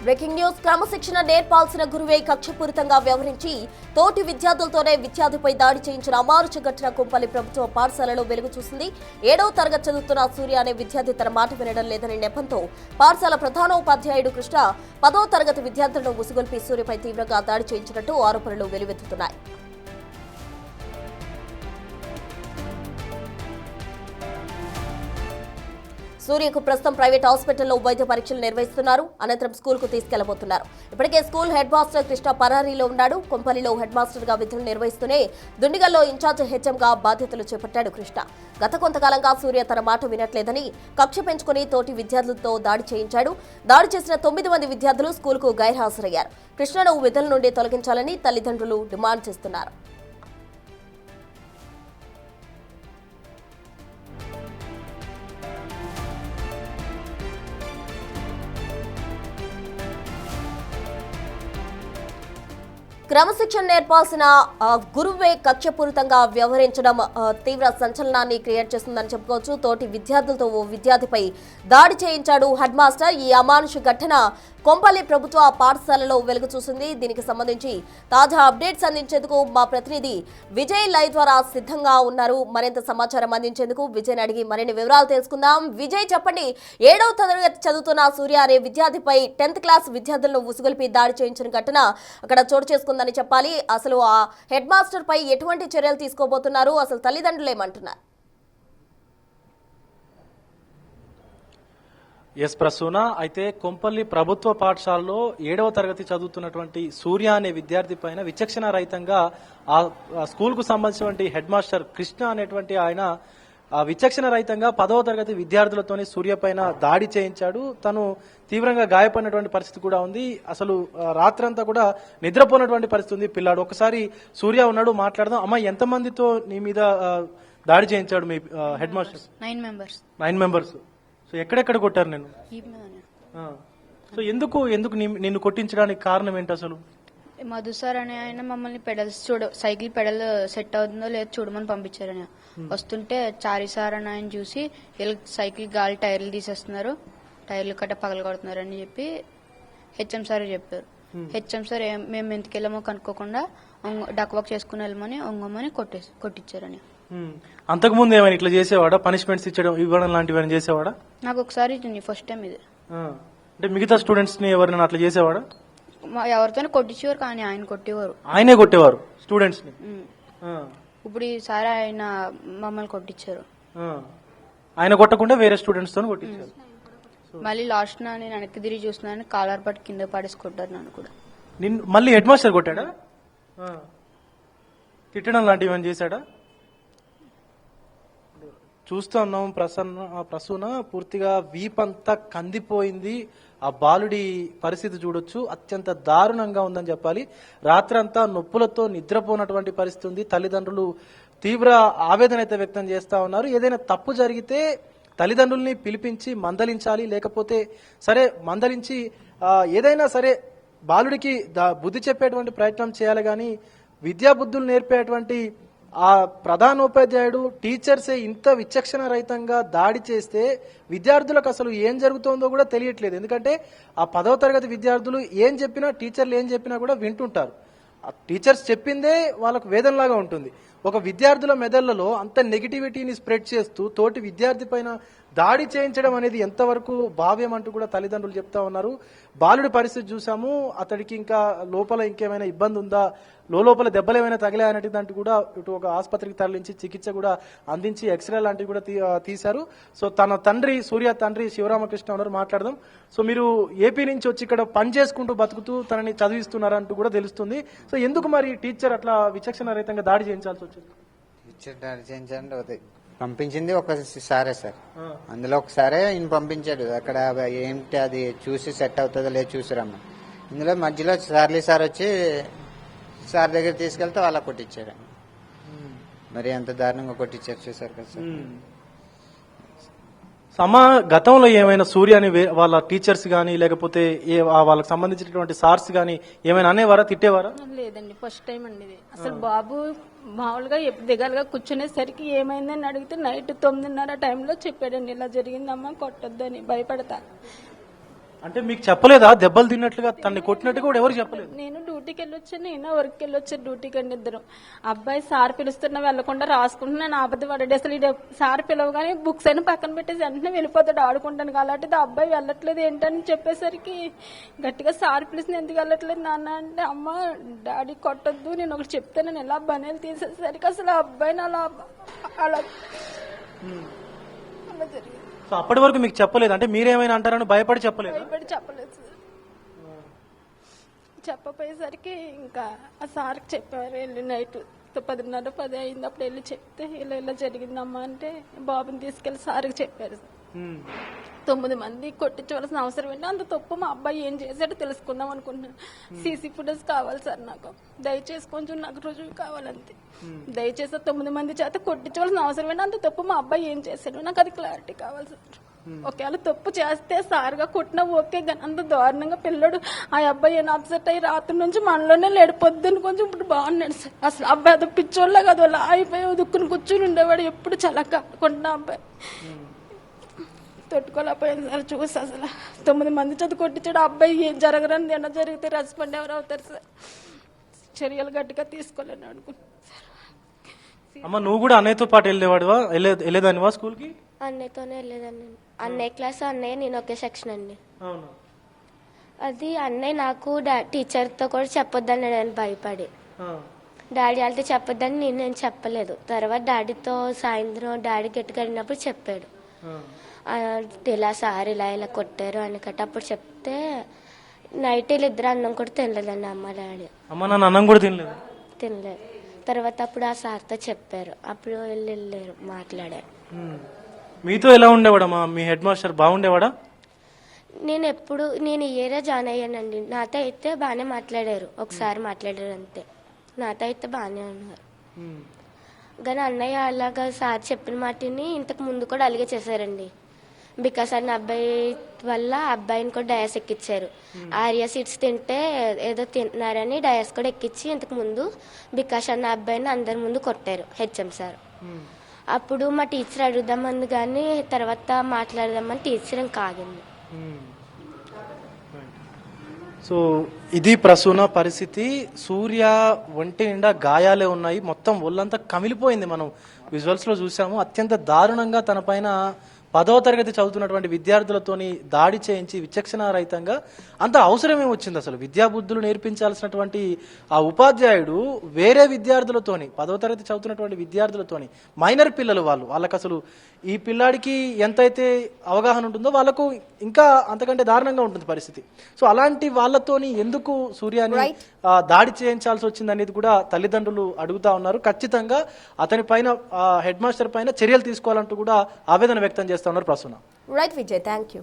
Breaking news. క్రమశిక్షణ నేర్పాల్సిన గురువే కక్షపూరితంగా వ్యవహరించి తోటి విద్యార్థులతోనే విద్యార్థిపై దాడి చేయించిన అమానుష ఘటన కొంపల్లి ప్రభుత్వ పాఠశాలలో వెలుగు చూసింది. 7వ తరగతి చదువుతున్న సూర్య అనే విద్యార్థి తన మాట వినడం లేదని నెపంతో పాఠశాల ప్రధానోపాధ్యాయుడు కృష్ణ 10వ తరగతి విద్యార్థులను ఉసుగొల్పి సూర్యపై తీవ్రంగా దాడి చేయించినట్టు ఆరోపణలు వెలువెత్తుతున్నాయి. సూర్యకు ప్రస్తుతం ప్రైవేట్ హాస్పిటల్లో వైద్య పరీక్షలు నిర్వహిస్తున్నారు. అనంతరం స్కూల్ కు తీసుకెళ్లబోతున్నారు. ఇప్పటికే స్కూల్ హెడ్ మాస్టర్ కృష్ణ పరారీలో ఉన్నాడు. కొంపల్లిలో హెడ్ మాస్టర్ గా విధులు నిర్వహిస్తూనే దుండిగల్లో ఇన్ఛార్జ్ హెచ్ఎం గా బాధ్యతలు చేపట్టాడు కృష్ణ. గత కొంతకాలంగా సూర్య తన మాట వినట్లేదని కక్ష పెంచుకుని తోటి విద్యార్థులతో దాడి చేయించాడు. దాడి చేసిన 9 మంది విద్యార్థులు స్కూల్ కు గైర్హాజరయ్యారు. కృష్ణను విధుల నుండి తొలగించాలని తల్లిదండ్రులు డిమాండ్ చేస్తున్నారు. క్రమశిక్షణ నేర్పాల్సిన గురువే కక్షపూరితంగా వ్యవహరించడం తీవ్ర సంచలనాన్ని క్రియేట్ చేస్తుందని చెప్పుకోవచ్చు. తోటి విద్యార్థులతో ఓ విద్యార్థిపై దాడి చేయించాడు హెడ్ మాస్టర్. ఈ అమానుష ఘటన కొంపల్లి ప్రభుత్వ పాఠశాలలో వెలుగు చూసింది. దీనికి సంబంధించి తాజా అప్డేట్స్ అందించేందుకు మా ప్రతినిధి విజయ్ లైవ్ ద్వారా సిద్ధంగా ఉన్నారు. మరింత సమాచారం అందించేందుకు విజయ్ అడిగి మరిన్ని వివరాలు తెలుసుకుందాం. విజయ్, చెప్పండి, 7వ తరగతి చదువుతున్న సూర్య అనే విద్యార్థిపై 10th క్లాస్ విద్యార్థులను ఉసుగొల్పి దాడి చేయించిన ఘటన అక్కడ చోటు చేసుకుందని చెప్పాలి. అసలు ఆ హెడ్ మాస్టర్ పై ఎటువంటి చర్యలు తీసుకోబోతున్నారు? అసలు తల్లిదండ్రులు ఏమంటున్నారు? ఎస్ ప్రసూన, అయితే కొంపల్లి ప్రభుత్వ పాఠశాలలో 7వ తరగతి చదువుతున్నటువంటి సూర్య అనే విద్యార్థి పైన విచక్షణ రహితంగా ఆ స్కూల్ కు సంబంధించినటువంటి హెడ్ మాస్టర్ కృష్ణ అనేటువంటి ఆయన విచక్షణ రహితంగా 10వ తరగతి విద్యార్థులతోనే సూర్య పైన దాడి చేయించాడు. తను తీవ్రంగా గాయపడినటువంటి పరిస్థితి కూడా ఉంది. అసలు రాత్రంతా కూడా నిద్రపోయినటువంటి పరిస్థితి ఉంది పిల్లాడు. ఒకసారి సూర్య ఉన్నాడు, మాట్లాడదాం. అమ్మ, ఎంతమందితో నీ మీద దాడి చేయించాడు మీ హెడ్ మాస్టర్? 9 మెంబర్స్. సో ఎక్కడెక్కడ కొట్టారు నేను? సో ఎందుకు నిన్ను కొట్టించడానికి కారణం ఏంటి అసలు? మధు సార్ అనే ఆయన మమ్మల్ని పెడల్స్ సైకిల్ పెడల్ సెట్ అవుతుందో లేదో చూడమని పంపించారని వస్తుంటే చారి సార్ అని ఆయన చూసి సైకిల్ గాలి టైర్లు తీసేస్తున్నారు, టైర్లు కట్ట పగల కొడుతున్నారు అని చెప్పి హెచ్ఎం సార్ చెప్పారు. హెచ్ఎం సార్ మేము ఎందుకెళ్ళామో కనుక్కోకుండా డక్ వాక్ చేసుకుని వెళ్ళమని ఒంగమని కొట్టించారని. అంతకుముందు ఏమైనా ఇట్లా చేసేవాడా? పనిష్మెంట్స్ ఇవ్వడం లాంటివి చేసేవాడా? నాకు ఒకసారి ఫస్ట్ టైం ఇది. అంటే మిగతా స్టూడెంట్స్ ని ఎవరైనా అట్లా చేసేవాడా? ఎవరితోనే కొట్టించేవారు, కానీ ఆయన కొట్టేవారు. ఆయనే కొట్టేవారు స్టూడెంట్స్ ని. ఇప్పుడు ఈసారి ఆయన మమ్మల్ని కొట్టించారు. ఆయన కొట్టకుండా వేరే స్టూడెంట్స్ తో కొట్టించారు. మళ్ళీ లాస్ట్ నేను వెనక్కి తిరిగి చూస్తున్నాను, కాలర్ పట్టి కింద పడేసి కొట్టారు నన్ను కూడా. మళ్ళీ హెడ్ మాస్టర్ కొట్టాడా? తిట్టడం లాంటివి ఏమైనా చేశాడా? చూస్తూ ఉన్నాం ప్రసూన, పూర్తిగా వీపంతా కందిపోయింది. ఆ బాలుడి పరిస్థితి చూడొచ్చు, అత్యంత దారుణంగా ఉందని చెప్పాలి. రాత్రంతా నొప్పులతో నిద్రపోనటువంటి పరిస్థితి ఉంది. తల్లిదండ్రులు తీవ్ర ఆవేదన అయితే వ్యక్తం చేస్తా ఉన్నారు. ఏదైనా తప్పు జరిగితే తల్లిదండ్రుల్ని పిలిపించి మందలించాలి, లేకపోతే సరే మందలించి ఏదైనా సరే బాలుడికి బుద్ధి చెప్పేటువంటి ప్రయత్నం చేయాలి. కానీ విద్యాబుద్ధులు నేర్పేటువంటి ఆ ప్రధానోపాధ్యాయుడు టీచర్సే ఇంత విచక్షణ రహితంగా దాడి చేస్తే విద్యార్థులకు అసలు ఏం జరుగుతోందో కూడా తెలియట్లేదు. ఎందుకంటే ఆ 10వ తరగతి విద్యార్థులు ఏం చెప్పినా, టీచర్లు ఏం చెప్పినా కూడా వింటుంటారు. టీచర్స్ చెప్పిందే వాళ్ళకు వేదనలాగా ఉంటుంది. ఒక విద్యార్థుల మెదళ్లలో అంత నెగిటివిటీని స్ప్రెడ్ చేస్తూ తోటి విద్యార్థి పైన దాడి చేయించడం అనేది ఎంతవరకు భావ్యం అంటూ కూడా తల్లిదండ్రులు చెప్తా ఉన్నారు. బాలుడి పరిస్థితి చూసాము, అతడికి ఇంకా లోపల ఇంకేమైనా ఇబ్బంది ఉందా, లోపల దెబ్బలు ఏమైనా తగిలాయనటి దాంట్లో కూడా ఇటు ఒక ఆసుపత్రికి తరలించి చికిత్స కూడా అందించి ఎక్స్రే లాంటివి కూడా తీశారు. సో తన తండ్రి, సూర్య తండ్రి శివరామకృష్ణ ఉన్నారు, మాట్లాడదాం. సో మీరు ఏపీ నుంచి వచ్చి ఇక్కడ పని చేసుకుంటూ బతుకుతూ తనని చదివిస్తున్నారంటూ కూడా తెలుస్తుంది. సో ఎందుకు మరి టీచర్ అట్లా విచక్షణ రహితంగా దాడి చేయించాల్సి వచ్చింది? టీచర్ దాడి చేయించండి పంపించింది ఒకసారే సార్. అందులో ఒకసారే ఈయన పంపించాడు. అక్కడ ఏంటి అది చూసి సెట్ అవుతుందో లేదు చూసిరమ్మ. ఇందులో మధ్యలో చార్లీ సార్ వచ్చి సార్ దగ్గర తీసుకెళ్తే వాళ్ళ కొట్టించాడు. మరి ఎంత దారుణంగా కొట్టించారు చూసారు కదా సార్. గతంలో ఏమైనా సూర్యని వాళ్ళ టీచర్స్ గానీ లేకపోతే వాళ్ళకి సంబంధించినటువంటి సార్స్ గానీ ఏమైనా అనేవారా, తిట్టేవారా? లేదండి, ఫస్ట్ టైం అండి ఇది. అసలు బాబు మామూలుగా ఎప్పుడు దిగాలుగా కూర్చునేసరికి ఏమైందని అడిగితే నైట్ 9:30 టైంలో చెప్పాడండి, ఇలా జరిగిందమ్మా కొట్టొద్దని, భయపడతా. అంటే మీకు చెప్పలేదా దెబ్బలు తిన్నట్లుగా తనని కొట్టినట్టుగా కూడా ఎవరు చెప్పలేదు? నేను డ్యూటీకి వెళ్ళొచ్చాను, నేను వర్క్కి వెళ్ళొచ్చాను. డ్యూటీకి అండి ఇద్దరు. అబ్బాయి సార్ పిలుస్తున్నా వెళ్లకుండా రాసుకుంటున్నాను. ఆపద పడ్డాడు. అసలు సార్ పిలవగానే బుక్స్ అయినా పక్కన పెట్టేసి వెంటనే వెళ్ళిపోతాడు ఆడుకుంటాను. అలాంటిది అబ్బాయి వెళ్ళట్లేదు ఏంటని చెప్పేసరికి గట్టిగా సార్ పిలిచింది, ఎందుకు వెళ్ళట్లేదు నాన్న అంటే, అమ్మ డాడీ కొట్టొద్దు, నేను ఒకటి చెప్తే నేను ఎలా బనేలు తీసేసరికి అసలు ఆ అబ్బాయిని అలా అలా అలా జరిగింది. సో అప్పటి వరకు మీకు చెప్పలేదు, అంటే మీరేమైనా అంటారని భయపడి చెప్పలేదు? భయపడి చెప్పలేదు సార్. చెప్పపోయేసరికి ఇంకా ఆ సార్కి చెప్పారు. వెళ్ళి నైట్ 10:30, 10 అయింది. అప్పుడు వెళ్ళి చెప్తే ఇలా జరిగిందమ్మా అంటే బాబుని తీసుకెళ్లి సార్కి చెప్పారు సార్. 9 మంది కొట్టించవలసిన అవసరం ఏంటి, అంత తప్పు మా అబ్బాయి ఏం చేశాడో తెలుసుకుందాం అనుకుంటున్నాను. సీసీ ఫుటేజ్ కావాలి సార్ నాకు, దయచేసి కొంచెం నాకు రుజువు కావాలంతే. దయచేసి 9 మంది చేత కొట్టించవలసిన అవసరం ఏంటి, అంత తప్పు మా అబ్బాయి ఏం చేశాడు నాకు అది క్లారిటీ కావాలి సార్. ఒకవేళ తప్పు చేస్తే సార్గా కొట్టినా ఓకే, కానీ అంత దారుణంగా పిల్లడు ఆ అబ్బాయి ఏమైనా అప్సెట్ అయ్యి రాత్రి నుంచి మనలోనే లేడు. పొద్దున్న కొంచెం ఇప్పుడు బాగున్నాడు సార్. అసలు అబ్బాయి అదో పిచ్చోళ్ళ కదా, అలా అయిపోయి దుక్కుని కూర్చుని ఉండేవాడు. ఎప్పుడు చాలా కాకుండా అబ్బాయి తట్టుకోలేకపోయింది సార్. చూసి అసలు 9 మంది చదువు కొట్టించాడు. అబ్బాయి ఏం జరగరని ఏమన్నా జరిగితే రెస్పాండ్ ఎవరు అవుతారు సార్? చర్యలు గట్టిగా తీసుకోలేను అనుకుంటున్నాను సార్. అమ్మ నువ్వు కూడా అన్నయ్యతో పాటు వెళ్ళేదానివా స్కూల్కి? అన్నయ్యతోనే వెళ్ళేదాన్ని. అన్నయ్య క్లాస్ అన్నయ్య నేను ఒకే సెక్షన్ అండి. అవును. అది అన్నయ్య నాకు టీచర్తో కూడా చెప్పొద్దని నేను భయపడి డాడీ వాళ్ళతో చెప్పొద్దని నేను చెప్పలేదు. తర్వాత డాడీతో సాయంత్రం డాడీ గట్టిగా అడిగినప్పుడు చెప్పాడు, ఇలా సార్ ఇలా కొట్టారు అని కట్ట. అప్పుడు చెప్తే నైట్ వీళ్ళిద్దరు అన్నం కూడా తినలేదండి అమ్మ డాడీ. అమ్మ నాన్న అన్నం కూడా తినలేదు. తర్వాత అప్పుడు ఆ సార్తో చెప్పారు. అప్పుడు వెళ్ళారు మాట్లాడారు. మీతో ఎలా ఉండేవాడమ్మా మీ హెడ్ మాస్టర్? బాగుండేవాడా? నేను ఈ ఏరియా జాయిన్ అయ్యానండి. నాతో అయితే బాగానే మాట్లాడారు. ఒకసారి మాట్లాడారు అంతే. నాతో అయితే బాగానే ఉన్నారు. కానీ అన్నయ్య అలాగా సార్ చెప్పిన మాటని ఇంతకు ముందు కూడా అలాగే చేశారండి. బికాస్ అన్న అబ్బాయి వల్ల అబ్బాయిని కూడా డయాస్ ఎక్కించారు. ఆర్యా సీట్స్ తింటే ఏదో తింటున్నారని డయాస్ కూడా ఎక్కించి ఇంతకు ముందు బికాస్ అన్న అబ్బాయిని అందరి ముందు కొట్టారు హెచ్ఎం సార్. అప్పుడు మా టీచర్ అడుగుదామని కానీ తర్వాత మాట్లాడదామని టీచర్ ఇంకా ఆగింది. సో ఇది ప్రసూన పరిస్థితి. సూర్య ఒంటి నిండా గాయాలే ఉన్నాయి, మొత్తం ఒళ్ళంతా కమిలిపోయింది. మనం విజువల్స్ లో చూసాము. అత్యంత దారుణంగా తన పైన 10వ తరగతి చదువుతున్నటువంటి విద్యార్థులతోని దాడి చేయించి విచక్షణారహితంగా అంత అవసరమే వచ్చింది. అసలు విద్యాబుద్ధులు నేర్పించాల్సినటువంటి ఆ ఉపాధ్యాయుడు వేరే విద్యార్థులతోని 10వ తరగతి చదువుతున్నటువంటి విద్యార్థులతోని, మైనర్ పిల్లలు వాళ్ళకి అసలు ఈ పిల్లాడికి ఎంతైతే అవగాహన ఉంటుందో వాళ్ళకు ఇంకా అంతకంటే దారుణంగా ఉంటుంది పరిస్థితి. సో అలాంటి వాళ్ళతోని ఎందుకు సూర్యాని దాడి చేయించాల్సి వచ్చింది అనేది కూడా తల్లిదండ్రులు అడుగుతా ఉన్నారు. ఖచ్చితంగా అతని పైన హెడ్ మాస్టర్ పైన చర్యలు తీసుకోవాలంటూ కూడా ఆవేదన వ్యక్తం చేస్తా ఉన్నారు Prasuna. Right Vijay, thank you.